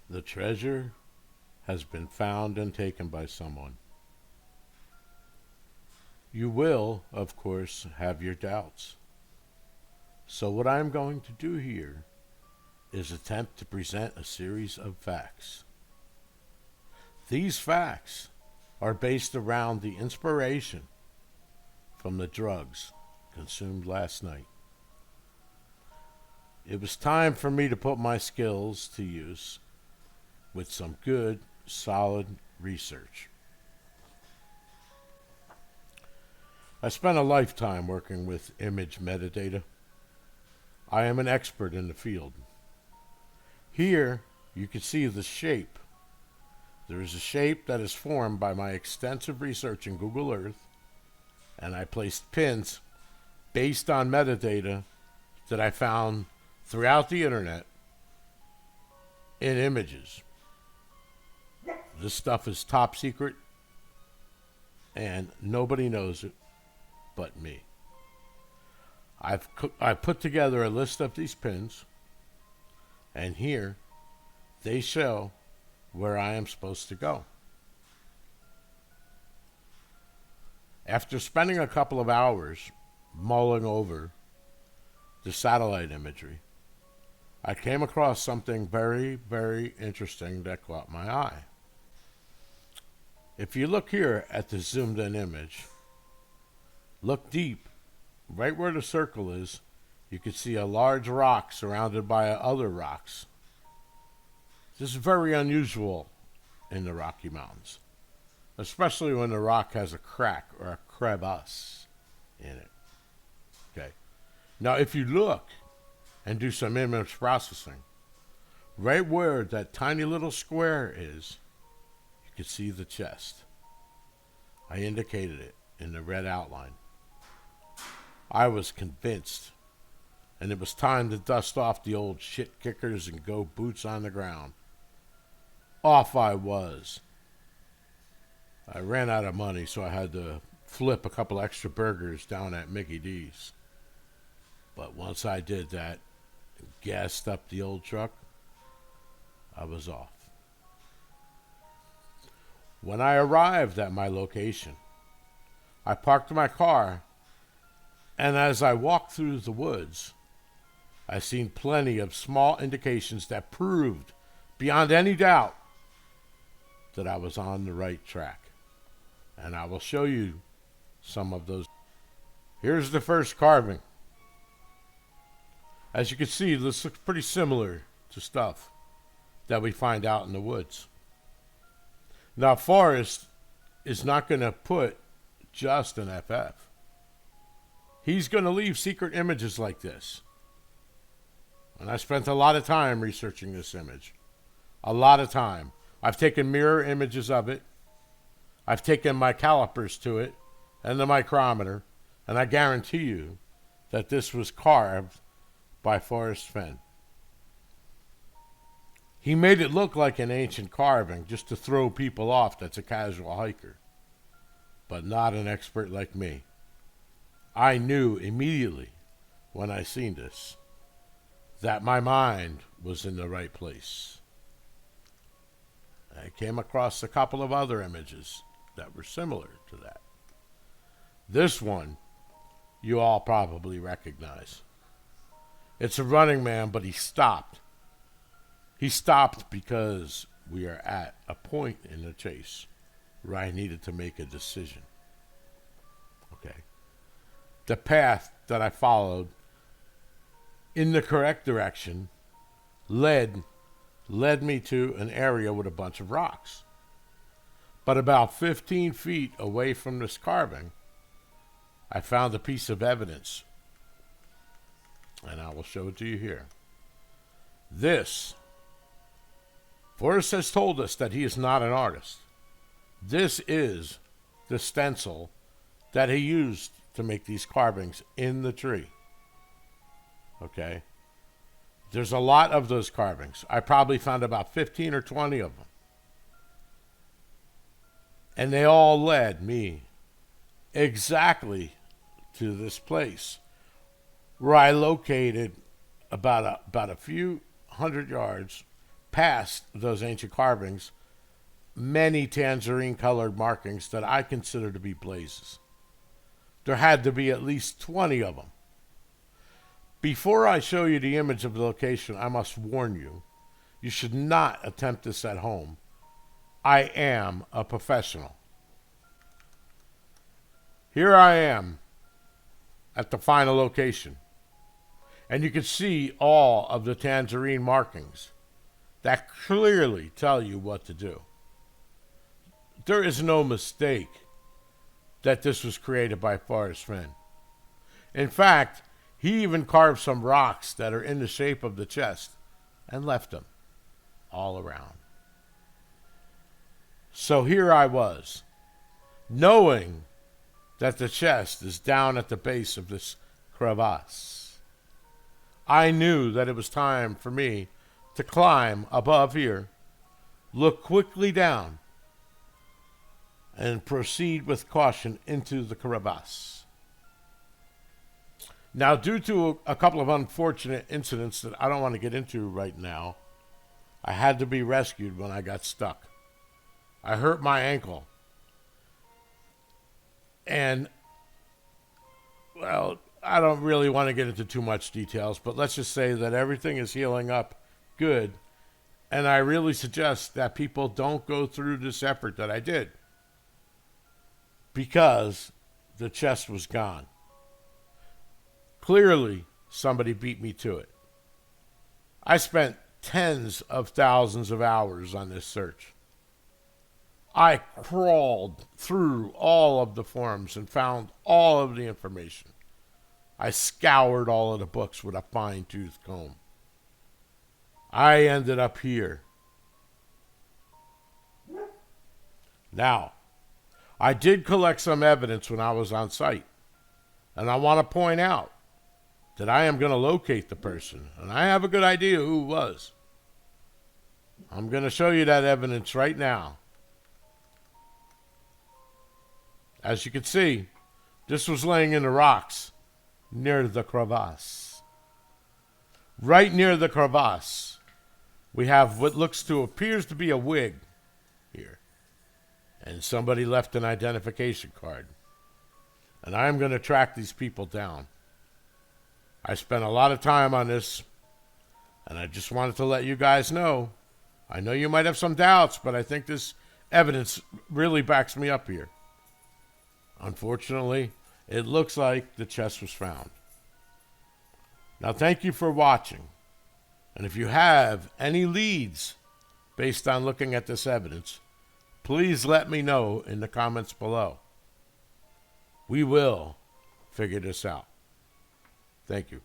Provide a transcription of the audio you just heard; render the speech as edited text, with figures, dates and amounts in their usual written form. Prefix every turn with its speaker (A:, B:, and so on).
A: The treasure has been found and taken by someone. You will, of course, have your doubts. So, what I'm going to do here is attempt to present a series of facts. These facts are based around the inspiration from the drugs consumed last night. It was time for me to put my skills to use with some good, solid research. I spent a lifetime working with image metadata. I am an expert in the field. Here, you can see the shape. There is a shape that is formed by my extensive research in Google Earth, and I placed pins based on metadata that I found throughout the internet in images. This stuff is top secret, and nobody knows it but me. I've put together a list of these pins, and here they show where I am supposed to go. After spending a couple of hours mulling over the satellite imagery, I came across something very, very interesting that caught my eye. If you look here at the zoomed in image, look deep, right where the circle is, you can see a large rock surrounded by other rocks. This is very unusual in the Rocky Mountains, especially when the rock has a crack or a crevasse in it. Okay. Now, if you look and do some image processing, right where that tiny little square is, you can see the chest. I indicated it in the red outline. I was convinced, and it was time to dust off the old shit kickers and go boots on the ground. Off I was. I ran out of money, so I had to flip a couple extra burgers down at Mickey D's. But once I did that, and gassed up the old truck, I was off. When I arrived at my location, I parked my car, and as I walked through the woods, I seen plenty of small indications that proved, beyond any doubt, that I was on the right track. And I will show you some of those. Here's the first carving. As you can see, this looks pretty similar to stuff that we find out in the woods. Now, Forrest is not going to put just an FF. He's going to leave secret images like this. And I spent a lot of time researching this image. A lot of time. I've taken mirror images of it. I've taken my calipers to it and the micrometer, and I guarantee you that this was carved by Forrest Fenn. He made it look like an ancient carving just to throw people off that's a casual hiker, but not an expert like me. I knew immediately when I seen this that my mind was in the right place. I came across a couple of other images that were similar to that. This one you all probably recognize. It's a running man, but he stopped. He stopped because we are at a point in the chase where I needed to make a decision. Okay. The path that I followed in the correct direction led me to an area with a bunch of rocks. But about 15 feet away from this carving, I found a piece of evidence. And I will show it to you here. This, Forrest has told us that he is not an artist. This is the stencil that he used to make these carvings in the tree. Okay? There's a lot of those carvings. I probably found about 15 or 20 of them. And they all led me exactly to this place where I located about a few hundred yards past those ancient carvings many tangerine-colored markings that I consider to be blazes. There had to be at least 20 of them. Before I show you the image of the location, I must warn you, you should not attempt this at home. I am a professional. Here I am at the final location, and you can see all of the tangerine markings that clearly tell you what to do. There is no mistake that this was created by Forrest Fenn. In fact, he even carved some rocks that are in the shape of the chest and left them all around. So here I was, knowing that the chest is down at the base of this crevasse. I knew that it was time for me to climb above here, look quickly down, and proceed with caution into the crevasse. Now, due to a couple of unfortunate incidents that I don't want to get into right now, I had to be rescued when I got stuck. I hurt my ankle. And, well, I don't really want to get into too much details, but let's just say that everything is healing up good. And I really suggest that people don't go through this effort that I did, because the chest was gone. Clearly, somebody beat me to it. I spent tens of thousands of hours on this search. I crawled through all of the forums and found all of the information. I scoured all of the books with a fine-tooth comb. I ended up here. Now, I did collect some evidence when I was on site, and I want to point out that I am going to locate the person, and I have a good idea who it was. I'm going to show you that evidence right now. As you can see, this was laying in the rocks near the crevasse. Right near the crevasse, we have what appears to be a wig here. And somebody left an identification card. And I'm going to track these people down. I spent a lot of time on this, and I just wanted to let you guys know. I know you might have some doubts, but I think this evidence really backs me up here. Unfortunately, it looks like the chest was found. Now, thank you for watching. And if you have any leads based on looking at this evidence, please let me know in the comments below. We will figure this out. Thank you.